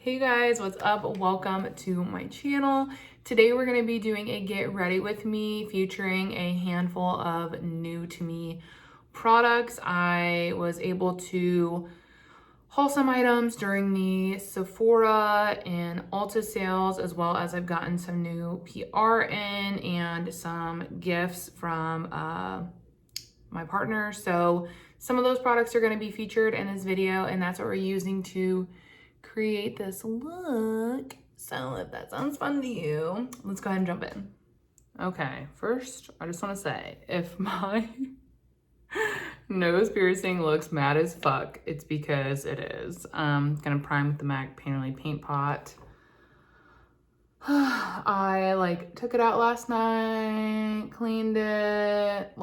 Hey guys, what's up? Welcome to my channel. Today we're going to be doing a get ready with me featuring a handful of new to me products. I was able to haul some items during the Sephora and Ulta sales, as well as I've gotten some new PR in and some gifts from my partner. So some of those products are going to be featured in this video, and that's what we're using to create this look. So if that sounds fun to you, let's go ahead and jump in. Okay, first, I just want to say, if my nose piercing looks mad as fuck, it's because it is. Gonna prime with the MAC Painterly Paint Pot. I took it out last night, cleaned it,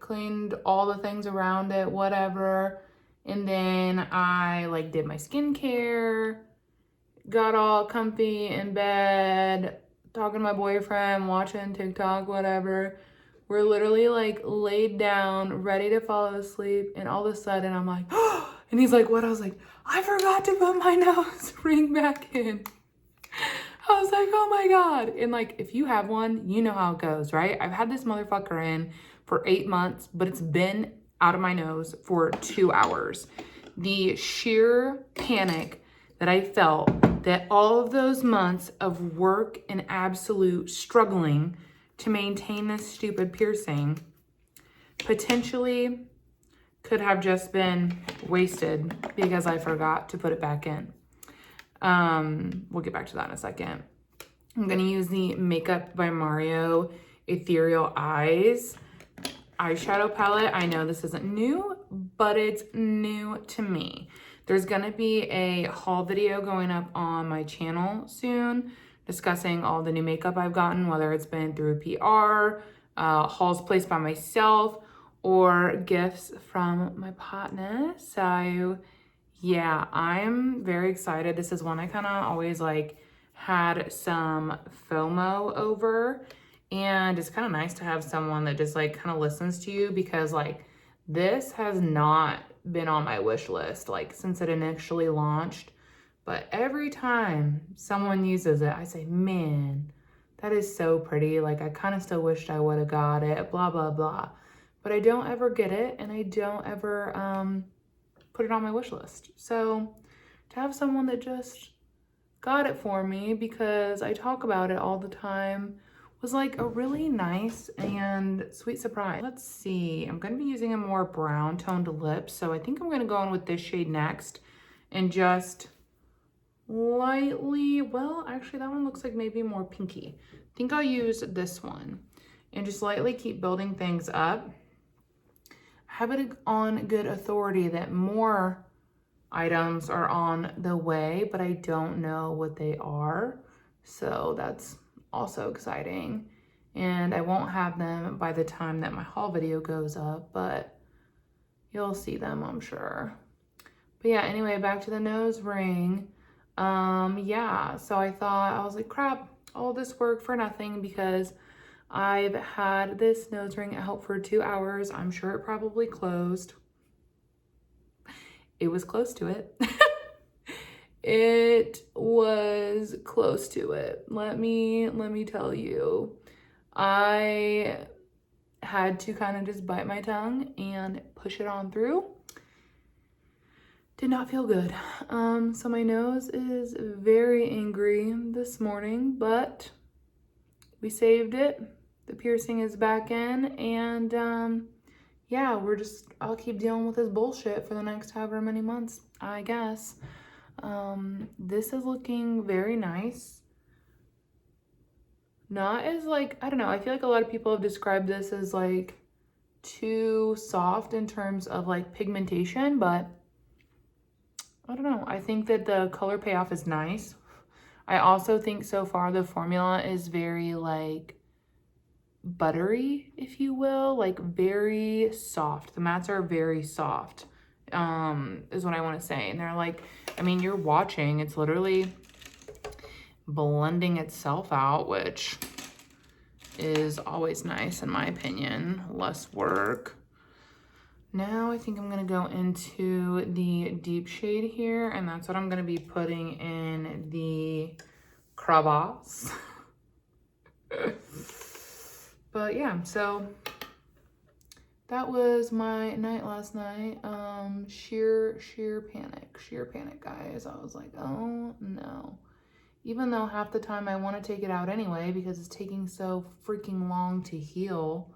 cleaned all the things around it, whatever. And then I did my skincare, got all comfy in bed, talking to my boyfriend, watching TikTok, whatever. We're literally laid down, ready to fall asleep. And all of a sudden I'm like, oh, and he's like, what? I was like, I forgot to put my nose ring back in. I was like, oh my God. And if you have one, you know how it goes, right? I've had this motherfucker in for 8 months, but it's been out of my nose for 2 hours. The sheer panic that I felt that all of those months of work and absolute struggling to maintain this stupid piercing potentially could have just been wasted because I forgot to put it back in. We'll get back to that in a second. I'm gonna use the Makeup by Mario Ethereal Eyes eyeshadow palette. I know this isn't new, but it's new to me. There's gonna be a haul video going up on my channel soon discussing all the new makeup I've gotten, whether it's been through PR, hauls placed by myself, or gifts from my partner. So yeah, I'm very excited. This is one I kind of always had some FOMO over. And it's kind of nice to have someone that just kind of listens to you, because this has not been on my wish list since it initially launched. But every time someone uses it, I say, man, that is so pretty. I kind of still wished I would have got it, blah, blah, blah. But I don't ever get it, and I don't ever put it on my wish list. So to have someone that just got it for me because I talk about it all the time was a really nice and sweet surprise. Let's see, I'm gonna be using a more brown toned lip, so I think I'm gonna go in with this shade next and just lightly, well, actually that one looks like maybe more pinky. I think I'll use this one and just lightly keep building things up. I have it on good authority that more items are on the way, but I don't know what they are. So that's also exciting. And I won't have them by the time that my haul video goes up, but you'll see them, I'm sure. But yeah, anyway, back to the nose ring. Yeah, so I was like, crap, all this work for nothing, because I've had this nose ring out for 2 hours. I'm sure it probably closed. It was close to it. It was close to it. Let me tell you. I had to kind of just bite my tongue and push it on through. Did not feel good. So my nose is very angry this morning, but we saved it. The piercing is back in, and yeah, I'll keep dealing with this bullshit for the next however many months, I guess. This is looking very nice. Not as I don't know, I feel like a lot of people have described this as too soft in terms of pigmentation, but I don't know. I think that the color payoff is nice. I also think so far the formula is very buttery, if you will, very soft. The mattes are very soft, is what I want to say. And they're I mean, you're watching, it's literally blending itself out, which is always nice in my opinion. Less work. Now I think I'm gonna go into the deep shade here, and that's what I'm gonna be putting in the crevasse. But yeah, so that was my night last night. Sheer panic, guys. I was like, oh no. Even though half the time I want to take it out anyway because it's taking so freaking long to heal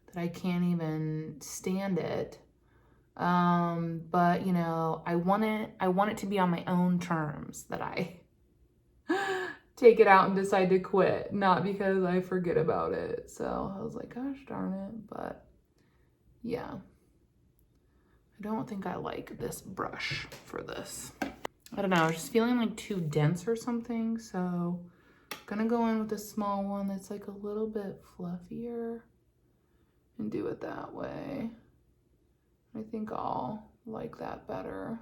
that I can't even stand it. But you know, I want it to be on my own terms that I take it out and decide to quit, not because I forget about it. So I was like, gosh darn it. But yeah, I don't think I like this brush for this. I don't know, I was just feeling like too dense or something. So I'm gonna go in with a small one that's like a little bit fluffier and do it that way. I think I'll like that better.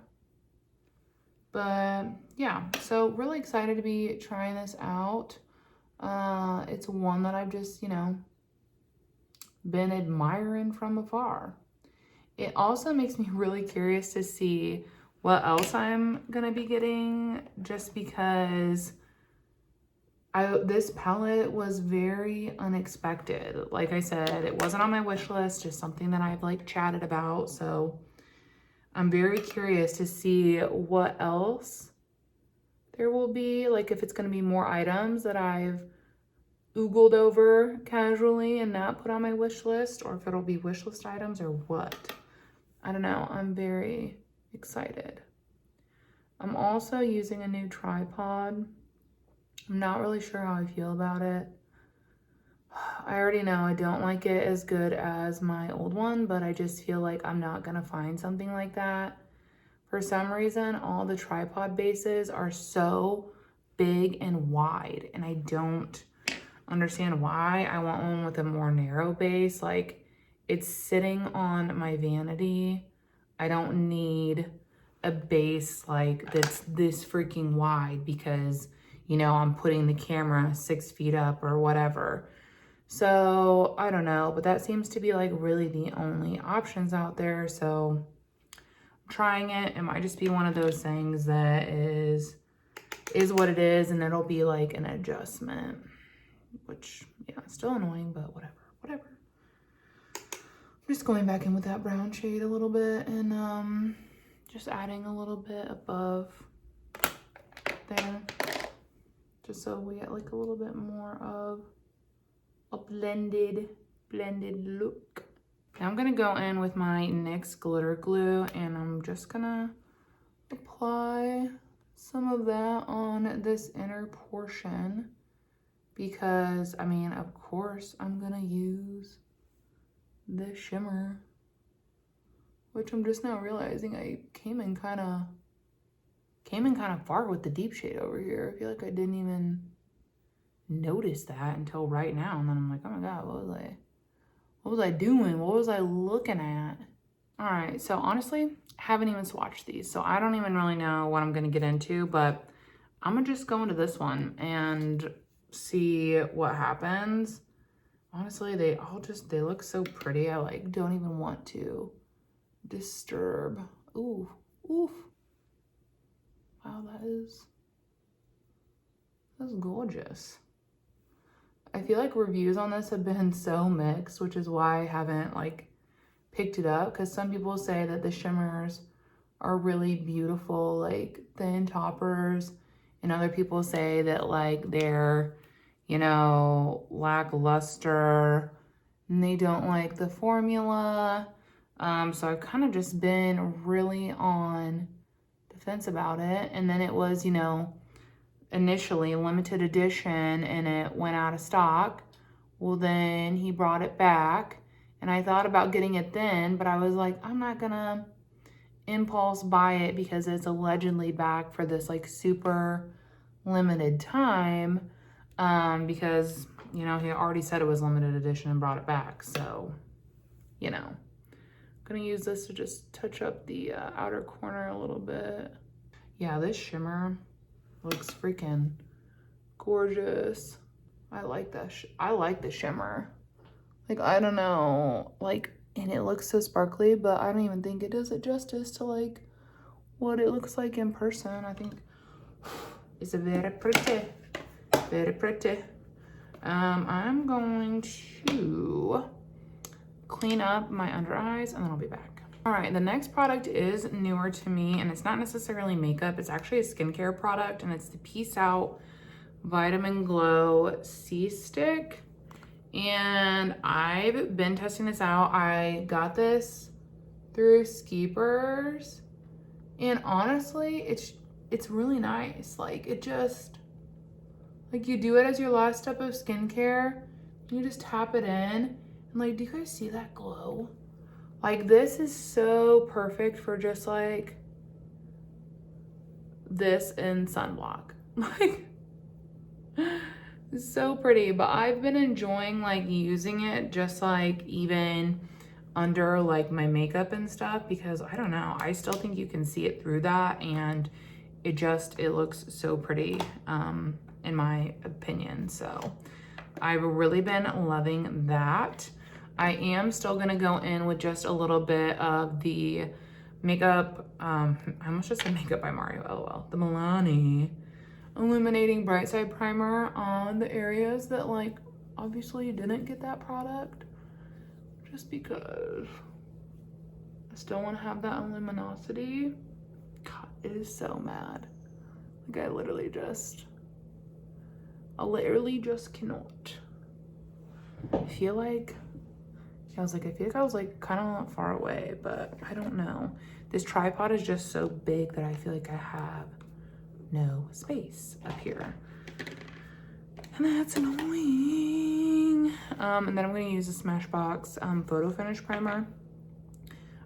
But yeah, so really excited to be trying this out. It's one that I've just, you know, been admiring from afar. It also makes me really curious to see what else I'm gonna be getting, just because this palette was very unexpected. Like I said, it wasn't on my wish list, just something that I've like chatted about. So I'm very curious to see what else there will be, like if it's gonna be more items that I've oogled over casually and not put on my wish list, or if it'll be wish list items or what. I don't know, I'm very excited. I'm also using a new tripod. I'm not really sure how I feel about it. I already know I don't like it as good as my old one, but I just feel like I'm not gonna find something like that. For some reason, all the tripod bases are so big and wide, and I don't understand why. I want one with a more narrow base. Like, it's sitting on my vanity. I don't need a base like that's this freaking wide because, you know, I'm putting the camera 6 feet up or whatever. So I don't know, but that seems to be like really the only options out there. So I'm trying it. It might just be one of those things that is what it is, and it'll be like an adjustment, which, yeah, it's still annoying, but whatever. I'm just going back in with that brown shade a little bit, and just adding a little bit above there, just so we get like a little bit more of a blended look. Now I'm gonna go in with my NYX glitter glue, and I'm just gonna apply some of that on this inner portion, because I mean, of course I'm gonna use the shimmer, which I'm just now realizing I came in kind of far with the deep shade over here. I feel like I didn't even notice that until right now, and then I'm like, oh my god, what was I doing? What was I looking at? All right, so honestly, I haven't even swatched these, so I don't even really know what I'm gonna get into, but I'm gonna just go into this one and see what happens. Honestly, they look so pretty. I like don't even want to disturb. Ooh, oof. Wow, that's gorgeous. I feel like reviews on this have been so mixed, which is why I haven't like picked it up, because some people say that the shimmers are really beautiful, like thin toppers, and other people say that like they're, you know, lackluster and they don't like the formula. So I've kind of just been really on the fence about it. And then it was, you know, initially limited edition and it went out of stock. Well, then he brought it back and I thought about getting it then, but I was like, I'm not gonna impulse buy it because it's allegedly back for this like super limited time, because, you know, he already said it was limited edition and brought it back. So, you know, I'm gonna use this to just touch up the outer corner a little bit. Yeah, this shimmer looks freaking gorgeous. I like that. I like the shimmer. Like, I don't know, like and it looks so sparkly, but I don't even think it does it justice to like what it looks like in person. I think it's very pretty, very pretty. I'm going to clean up my under eyes and then I'll be back. All right, the next product is newer to me and it's not necessarily makeup. It's actually a skincare product and it's the Peace Out Vitamin Glow C Stick. And I've been testing this out. I got this through Skeepers and honestly, it's really nice. Like it just, like you do it as your last step of skincare. You just tap it in and like, do you guys see that glow? Like this is so perfect for just like this and sunblock. Like it's so pretty, but I've been enjoying like using it just like even under like my makeup and stuff because I don't know, I still think you can see it through that and it looks so pretty in my opinion. So I've really been loving that. I am still gonna go in with just a little bit of the makeup, I almost just said Makeup by Mario, LOL, the Milani Illuminating Brightside Primer on the areas that like obviously didn't get that product just because I still want to have that luminosity. God, it is so mad. Like I literally just cannot. I feel like I was like kind of far away, but I don't know. This tripod is just so big that I feel like I have no space up here. And that's annoying. And then I'm gonna use the Smashbox Photo Finish Primer.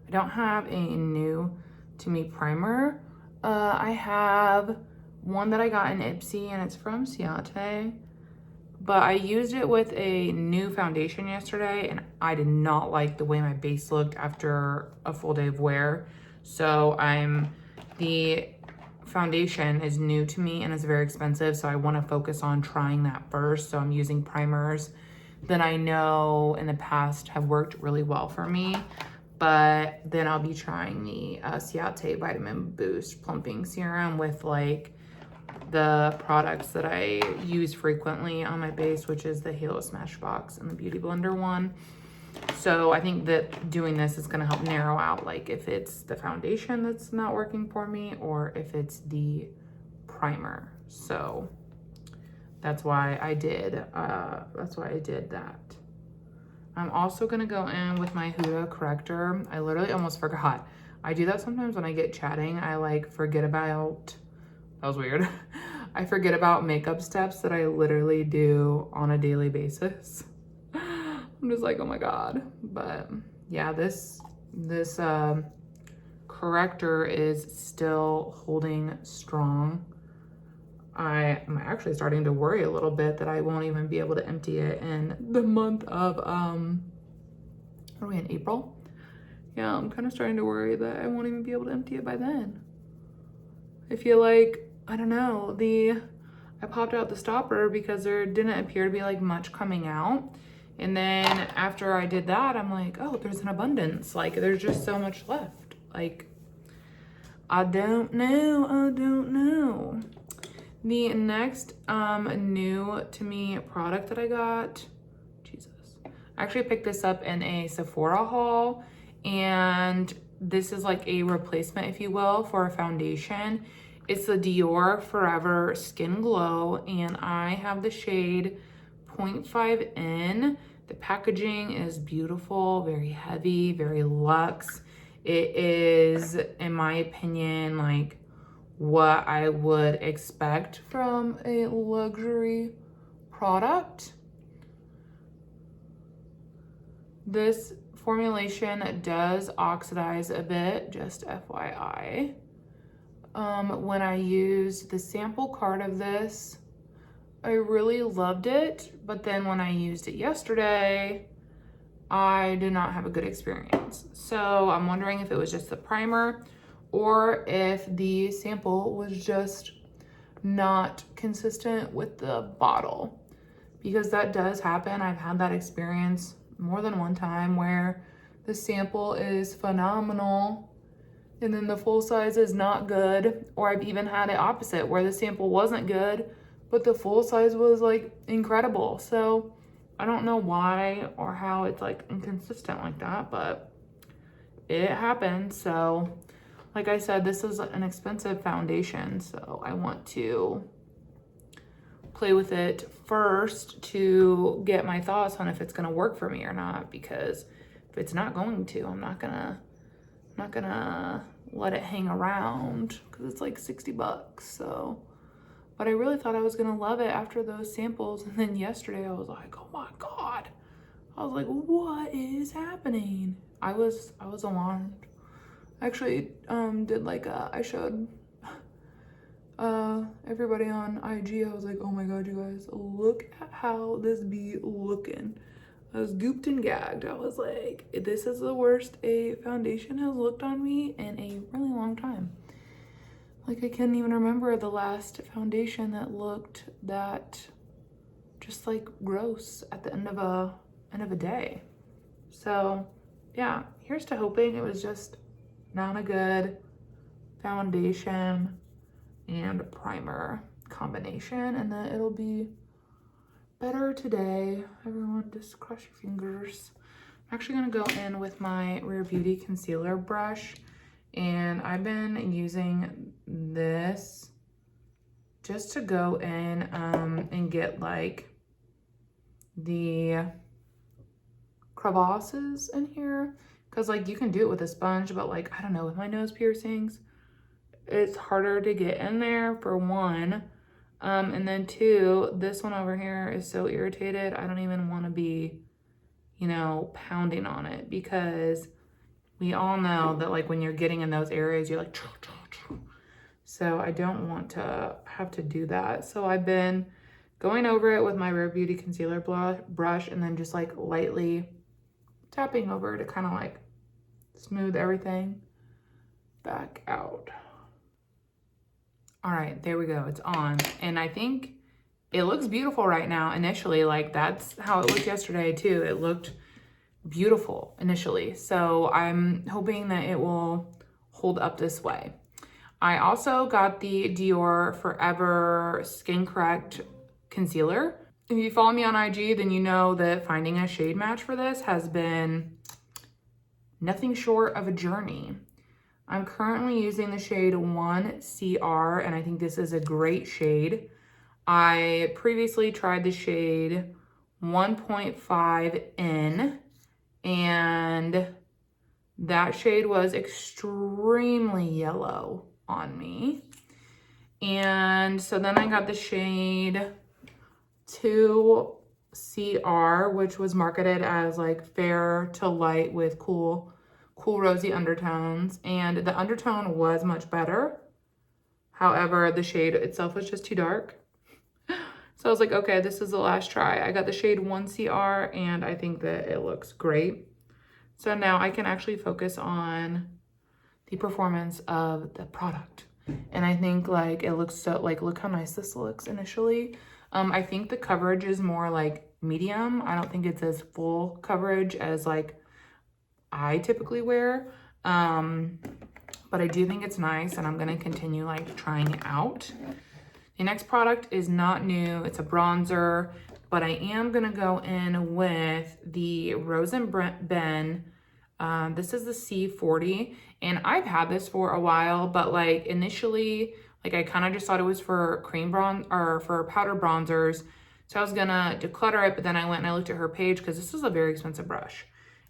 I don't have a new to me primer. I have one that I got in Ipsy and it's from Ciate. But I used it with a new foundation yesterday and I did not like the way my base looked after a full day of wear. So the foundation is new to me and it's very expensive. So I want to focus on trying that first. So I'm using primers that I know in the past have worked really well for me. But then I'll be trying the Ciate Vitamin Boost Plumping Serum with like the products that I use frequently on my base, which is the Halo Smashbox and the Beauty Blender one. So I think that doing this is gonna help narrow out like if it's the foundation that's not working for me or if it's the primer. So that's why I did that. I'm also gonna go in with my Huda Corrector. I literally almost forgot. I do that sometimes when I get chatting. I like forget about, that was weird. I forget about makeup steps that I literally do on a daily basis. I'm just like, oh my God. But yeah, this corrector is still holding strong. I'm actually starting to worry a little bit that I won't even be able to empty it in the month of, what are we in, April? Yeah, I'm kind of starting to worry that I won't even be able to empty it by then. I feel like, I don't know, I popped out the stopper because there didn't appear to be like much coming out. And then after I did that, I'm like, oh, there's an abundance. Like there's just so much left. Like, I don't know. The next new to me product that I got, Jesus. I actually picked this up in a Sephora haul and this is like a replacement, if you will, for a foundation. It's the Dior Forever Skin Glow and I have the shade 0.5N. The packaging is beautiful, very heavy, very luxe. It is, in my opinion, like what I would expect from a luxury product. This formulation does oxidize a bit, just FYI. When I used the sample card of this, I really loved it, but then when I used it yesterday, I did not have a good experience. So I'm wondering if it was just the primer or if the sample was just not consistent with the bottle, because that does happen. I've had that experience more than one time where The sample is phenomenal. And then the full size is not good. Or I've even had it opposite where the sample wasn't good, but the full size was like incredible. So I don't know why or how it's like inconsistent like that, but it happened. So like I said, this is an expensive foundation. So I want to play with it first to get my thoughts on if it's gonna work for me or not, because if it's not going to, I'm not gonna let it hang around because it's like 60 bucks. So, but I really thought I was gonna love it after those samples. And then yesterday I was like, oh my God. I was like, what is happening? I was alarmed. I actually did like I showed everybody on IG. I was like, oh my God, you guys, look at how this be looking. I was gooped and gagged. I was like, this is the worst a foundation has looked on me in a really long time. Like I can't even remember the last foundation that looked that just like gross at the end of a day. So yeah, here's to hoping it was just not a good foundation and primer combination, and that it'll be better today. Everyone just cross your fingers. I'm actually gonna go in with my Rare Beauty concealer brush, and I've been using this just to go in and get like the crevasses in here, because like you can do it with a sponge, but like I don't know, with my nose piercings it's harder to get in there, for one. And then two, this one over here is so irritated. I don't even want to be, you know, pounding on it, because we all know that like when you're getting in those areas, you're like, so I don't want to have to do that. So I've been going over it with my Rare Beauty concealer brush and then just like lightly tapping over to kind of like smooth everything back out. All right, there we go, it's on. And I think it looks beautiful right now initially. Like that's how it looked yesterday too. It looked beautiful initially. So I'm hoping that it will hold up this way. I also got the Dior Forever Skin Correct Concealer. If you follow me on IG, then you know that finding a shade match for this has been nothing short of a journey. I'm currently using the shade 1CR, and I think this is a great shade. I previously tried the shade 1.5N, and that shade was extremely yellow on me. And so then I got the shade 2CR, which was marketed as like fair to light with cool rosy undertones, and the undertone was much better. However, the shade itself was just too dark. So I was like, okay, this is the last try. I got the shade 1CR, and I think that it looks great. So now I can actually focus on the performance of the product. And I think like it looks so, like, look how nice this looks initially. I think the coverage is more like medium. I don't think it's as full coverage as like I typically wear, but I do think it's nice, and I'm gonna continue like trying it out. The next product is not new, it's a bronzer, but I am gonna go in with the Rose and Ben. This is the C40, and I've had this for a while, but like initially, like I kind of just thought it was for cream bronze or for powder bronzers. So I was gonna declutter it, but then I went and I looked at her page because this is a very expensive brush.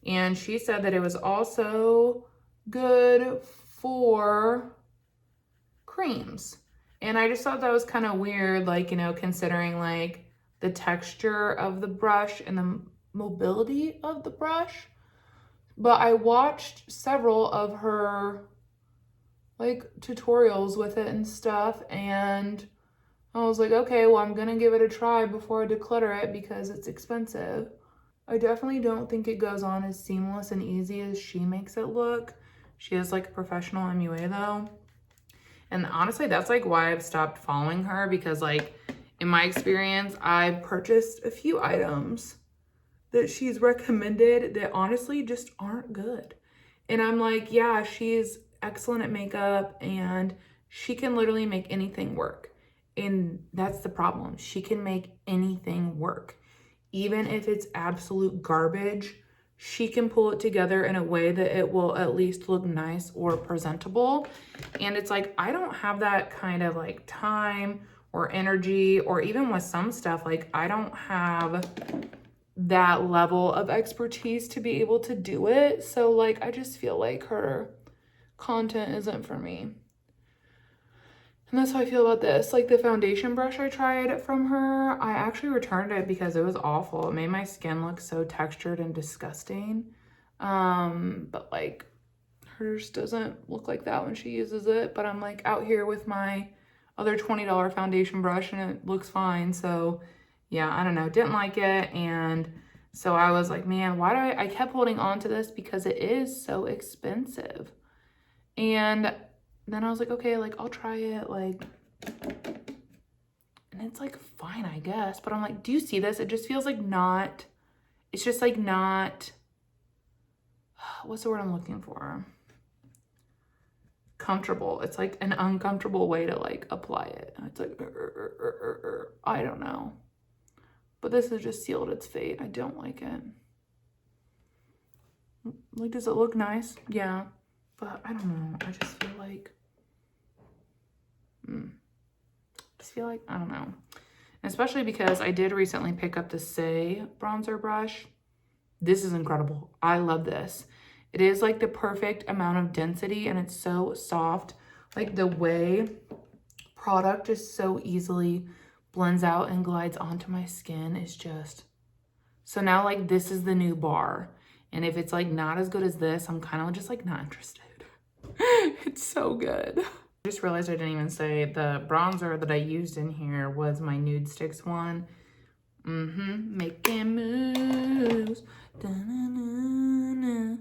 And she said that it was also good for creams. And I just thought that was kind of weird, like, you know, considering like the texture of the brush and the mobility of the brush. But I watched several of her like tutorials with it and stuff, and I was like, okay, well, I'm gonna give it a try before I declutter it because it's expensive. I definitely don't think it goes on as seamless and easy as she makes it look. She is like a professional MUA though. And honestly, that's like why I've stopped following her, because like in my experience, I've purchased a few items that she's recommended that honestly just aren't good. And I'm like, yeah, she's excellent at makeup and she can literally make anything work. And that's the problem. She can make anything work. Even if it's absolute garbage, she can pull it together in a way that it will at least look nice or presentable. And it's like, I don't have that kind of like time or energy, or even with some stuff, like I don't have that level of expertise to be able to do it. So like, I just feel like her content isn't for me. And that's how I feel about this. Like the foundation brush I tried from her, I actually returned it because it was awful. It made my skin look so textured and disgusting. But like hers doesn't look like that when she uses it. But I'm like out here with my other $20 foundation brush and it looks fine. So yeah, I don't know, didn't like it. And so I was like, man, why do I kept holding on to this because it is so expensive. And then I was like, okay, like I'll try it, like, and it's like fine, I guess. But I'm like, do you see this? It just feels like not, it's just like not, what's the word I'm looking for? Comfortable. It's like an uncomfortable way to like apply it. It's like, I don't know. But this has just sealed its fate. I don't like it. Like, does it look nice? Yeah. But I don't know. I just feel like, I don't know. Especially because I did recently pick up the Say bronzer brush. This is incredible. I love this. It is like the perfect amount of density and it's so soft. Like the way product just so easily blends out and glides onto my skin is just, so now like this is the new bar. And if it's like not as good as this, I'm kind of just like not interested. It's so good. I just realized I didn't even say the bronzer that I used in here was my Nude Sticks one. Making moves. Da-na-na-na.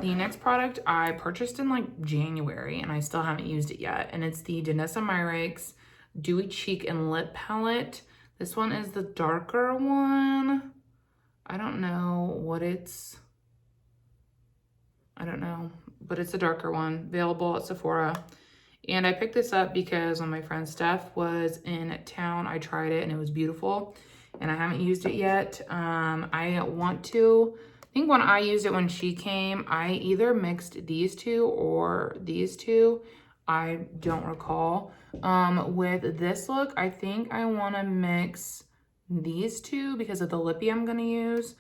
The next product I purchased in like January and I still haven't used it yet. And it's the Danessa Myricks Dewy Cheek and Lip Palette. This one is the darker one. I don't know what it's, I don't know, but it's a darker one, available at Sephora. And I picked this up because when my friend Steph was in town, I tried it and it was beautiful. And I haven't used it yet. I want to. I think when I used it when she came, I either mixed these two or these two. I don't recall. With this look, I think I want to mix these two because of the lippy I'm going to use.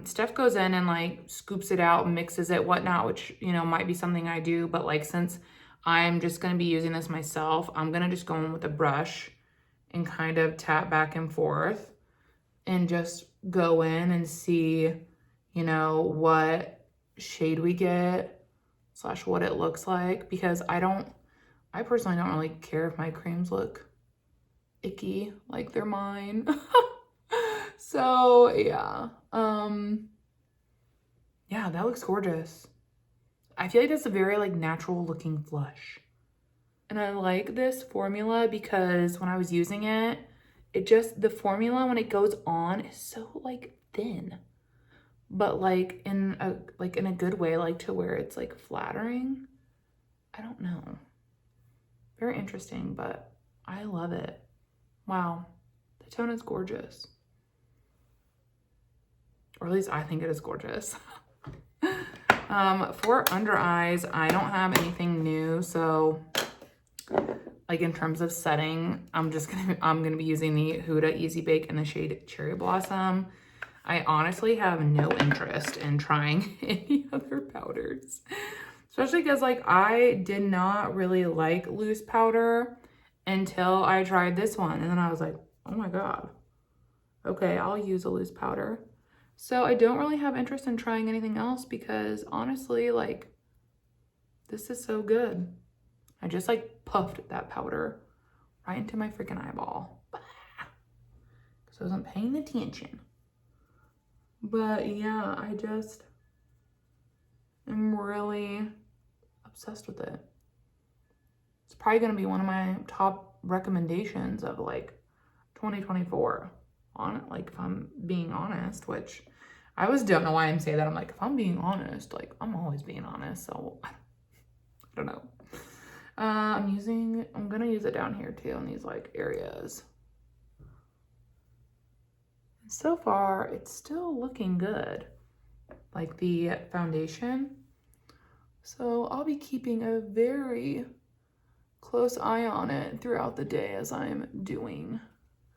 Steph goes in and like scoops it out, mixes it, whatnot, which, you know, might be something I do. But like, since I'm just going to be using this myself, I'm going to just go in with a brush and kind of tap back and forth and just go in and see, you know, what shade we get / what it looks like, because I personally don't really care if my creams look icky like they're mine. So yeah, yeah, that looks gorgeous. I feel like that's a very like natural looking blush. And I like this formula because when I was using it, it just, the formula when it goes on is so like thin, but like in a good way, like to where it's like flattering. I don't know. Very interesting, but I love it. Wow. The tone is gorgeous. Or at least I think it is gorgeous. For under eyes, I don't have anything new, so like in terms of setting, I'm gonna be using the Huda Easy Bake in the shade Cherry Blossom. I honestly have no interest in trying any other powders, especially because like I did not really like loose powder until I tried this one, and then I was like, oh my god, okay, I'll use a loose powder. So I don't really have interest in trying anything else because honestly, like, this is so good. I just like puffed that powder right into my freaking eyeball because I wasn't paying attention. But yeah, I just am really obsessed with it. It's probably gonna be one of my top recommendations of like 2024. like if I'm being honest, which I always don't know why I'm saying that. I'm like, if I'm being honest, like I'm always being honest. So I don't know. I'm gonna use it down here too in these like areas. So far, it's still looking good, like the foundation. So I'll be keeping a very close eye on it throughout the day as I'm doing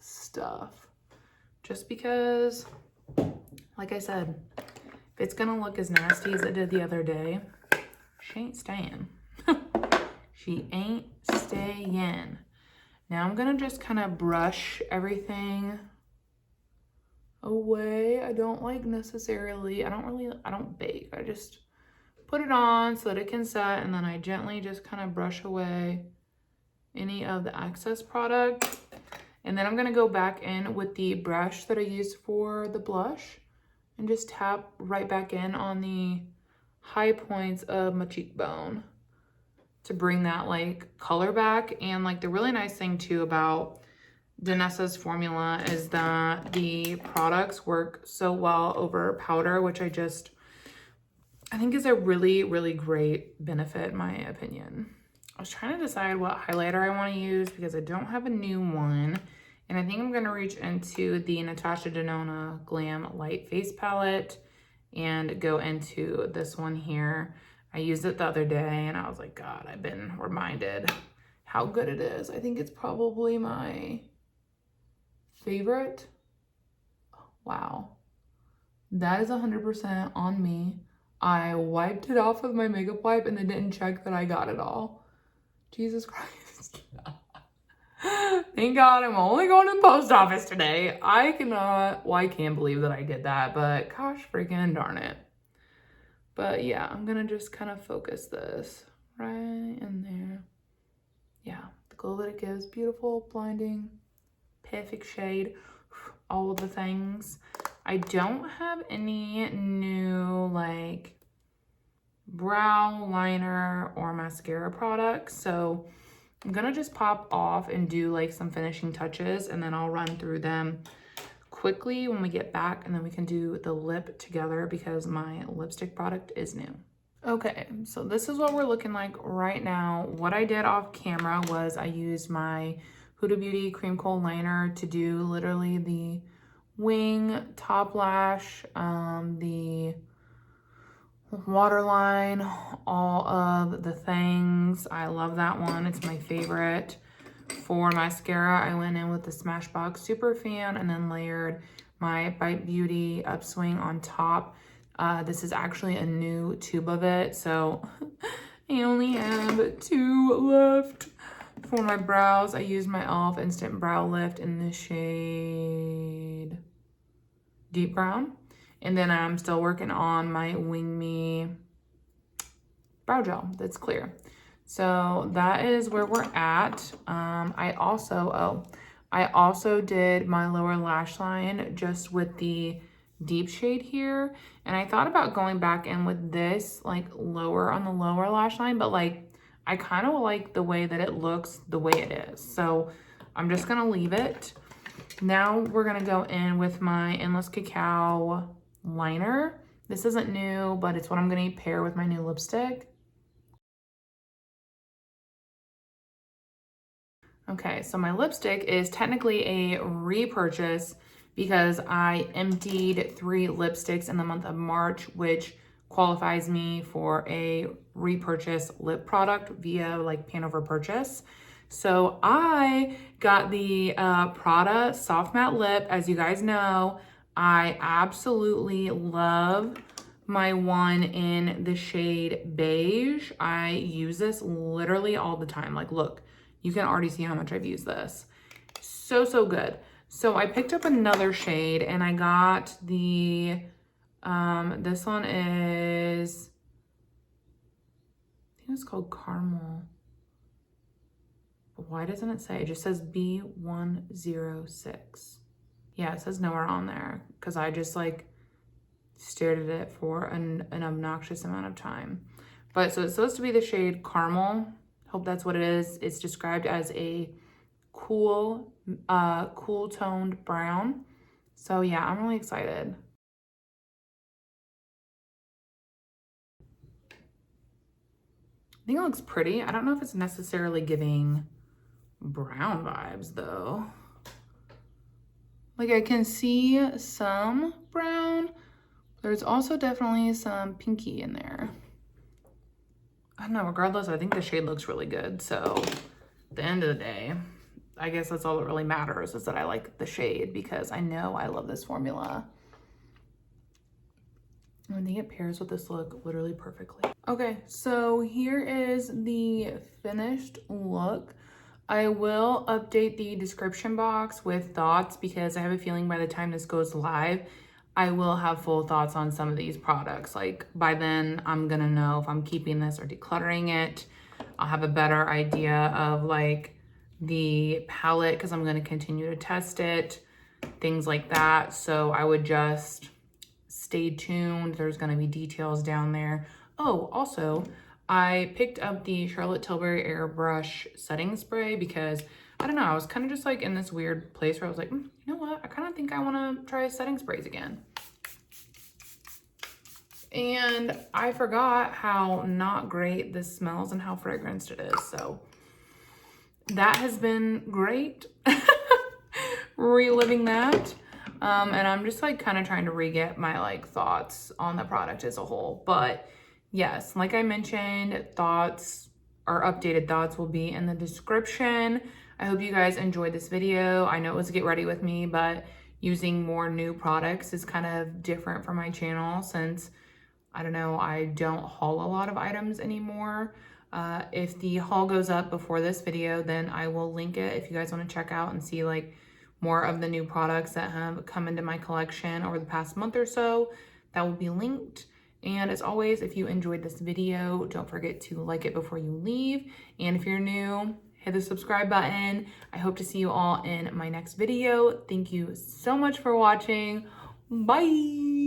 stuff. Just because, like I said, if it's gonna look as nasty as it did the other day, she ain't staying. She ain't staying. Now I'm gonna just kind of brush everything away. I don't like necessarily, I don't bake. I just put it on so that it can set, and then I gently just kind of brush away any of the excess product. And then I'm gonna go back in with the brush that I used for the blush and just tap right back in on the high points of my cheekbone to bring that like color back. And like the really nice thing too about Danessa's formula is that the products work so well over powder, which I think is a really, really great benefit in my opinion. I was trying to decide what highlighter I want to use because I don't have a new one. And I think I'm going to reach into the Natasha Denona Glam Light Face Palette and go into this one here. I used it the other day and I was like, God, I've been reminded how good it is. I think it's probably my favorite. Wow. That is 100% on me. I wiped it off with my makeup wipe and then didn't check that I got it all. Jesus Christ. Thank God I'm only going to the post office today. I can't believe that I did that, but gosh freaking darn it. But yeah, I'm gonna just kind of focus this right in there. Yeah, the glow that it gives, beautiful, blinding, perfect shade, all of the things. I don't have any new like brow liner or mascara products, so I'm gonna just pop off and do like some finishing touches, and then I'll run through them quickly when we get back, and then we can do the lip together because my lipstick product is new. Okay, so this is what we're looking like right now. What I did off camera was I used my Huda Beauty Cream Kohl liner to do literally the wing, top lash, the waterline, all of the things. I love that one. It's my favorite. For mascara, I went in with the Smashbox Super Fan and then layered my Bite Beauty Upswing on top. This is actually a new tube of it, so I only have 2 left. For my brows, I used my e.l.f. Instant Brow Lift in the shade Deep Brown. And then I'm still working on my Wing Me brow gel that's clear. So that is where we're at. I also did my lower lash line just with the deep shade here. And I thought about going back in with this like lower on the lower lash line, but like I kind of like the way that it looks the way it is. So I'm just gonna leave it. Now we're gonna go in with my Endless Cacao liner. This isn't new, but it's what I'm gonna pair with my new lipstick. Okay, so my lipstick is technically a repurchase because I emptied 3 lipsticks in the month of March, which qualifies me for a repurchase lip product via like pan over purchase. So I got the Prada Soft Matte Lip. As you guys know, I absolutely love my one in the shade beige. I use this literally all the time. Like, look. You can already see how much I've used this. So, so good. So I picked up another shade and I got the, this one is, I think it's called Carmel. Why doesn't it say? It just says B106. Yeah, it says nowhere on there because I just like stared at it for an obnoxious amount of time. But so it's supposed to be the shade Caramel. Hope that's what it is. It's described as a cool toned brown. So yeah, I'm really excited. I think it looks pretty. I don't know if it's necessarily giving brown vibes though. Like I can see some brown. There's also definitely some pinky in there. I don't know, regardless, I think the shade looks really good. So at the end of the day, I guess that's all that really matters, is that I like the shade, because I know I love this formula. I think it pairs with this look literally perfectly. Okay, so here is the finished look. I will update the description box with thoughts, because I have a feeling by the time this goes live, I will have full thoughts on some of these products. Like by then I'm gonna know if I'm keeping this or decluttering it. I'll have a better idea of like the palette, because I'm gonna continue to test it, things like that. So I would just stay tuned. There's gonna be details down there. Oh, also, I picked up the Charlotte Tilbury Airbrush setting spray because, I don't know, I was kind of just like in this weird place where I was like, you know what? I kind of think I want to try setting sprays again. And I forgot how not great this smells and how fragranced it is. So that has been great. Reliving that. And I'm just like kind of trying to re-get my like thoughts on the product as a whole. But yes, like I mentioned, thoughts or updated thoughts will be in the description. I hope you guys enjoyed this video. I know it was a get ready with me, but using more new products is kind of different for my channel, since I don't know, I don't haul a lot of items anymore. If the haul goes up before this video, then I will link it if you guys want to check out and see like more of the new products that have come into my collection over the past month or so. That will be linked. And as always, if you enjoyed this video, don't forget to like it before you leave. And if you're new, hit the subscribe button. I hope to see you all in my next video. Thank you so much for watching. Bye.